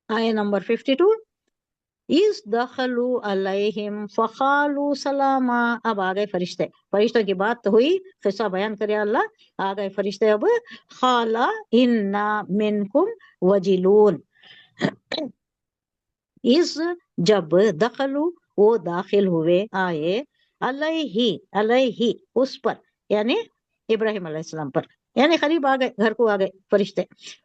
آیہ نمبر 52، اس دخلو علیہم فقالو سلاما، اب آ گئے فرشتے، فرشتوں کی بات تو ہوئی، قصہ بیان کرے اللہ، آ گئے فرشتے اب، خالا انا منکم وجلون، اس جب دخلو وہ داخل ہوئے، آئے، علیہ اس پر، یعنی ابراہیم علیہ السلام پر، یعنی قریب آ گئے، گھر کو آ گئے فرشتے،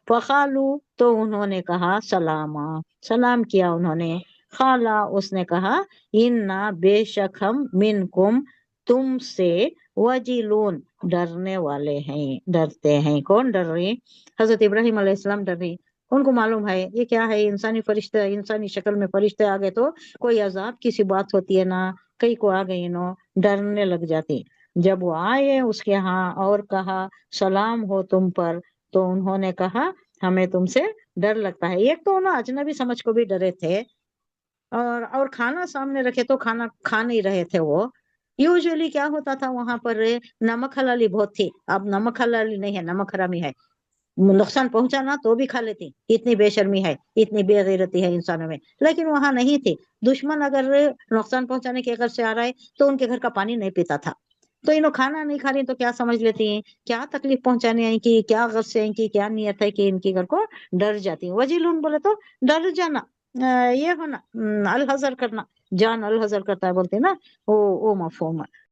فقالو تو انہوں نے کہا سلاما، سلام کیا انہوں نے، خالا اس نے کہا انا بے شک ہم منکم تم سے وجلون ڈرنے والے ہیں، ڈرتے ہیں، کون ڈر رہے؟ حضرت ابراہیم علیہ السلام ڈر رہے، ان کو معلوم ہے یہ کیا ہے، انسانی فرشتے، انسانی شکل میں فرشتے آ گئے تو کوئی عذاب کی سی بات ہوتی ہے نا، کئی کو آ گئی نو، ڈرنے لگ جاتی۔ جب وہ آئے اس کے ہاں اور کہا سلام ہو تم پر، تو انہوں نے کہا ہمیں تم سے ڈر لگتا ہے۔ ایک تو انہوں اجنبی سمجھ کو بھی ڈرے تھے، اور کھانا سامنے رکھے تو کھانا کھا نہیں رہے تھے وہ۔ یوزلی کیا ہوتا تھا وہاں پر، نمک حلالی بہت تھی، اب نمک حلالی نہیں ہے، نمک حرامی ہے، نقصان پہنچانا تو بھی کھا لیتی، اتنی بے شرمی ہے، اتنی بے غیرتی ہے انسانوں میں، لیکن وہاں نہیں تھی۔ دشمن اگر نقصان پہنچانے کے غرض سے آ رہا ہے تو ان کے گھر کا پانی نہیں پیتا تھا، تو انہوں کھانا نہیں کھا رہی تو کیا سمجھ لیتی ہیں، کیا تکلیف پہنچانے آئی کی، کیا غرض سے آئی کی، کیا نیت ہے کہ ان کے گھر کو ڈر جاتی ہیں۔ وجیلون بولے تو ڈر جانا، یہ ہونا، الحذر کرنا، جان الحذر کرتا ہے بولتے ہیں نا، وہ مفہوم ہے۔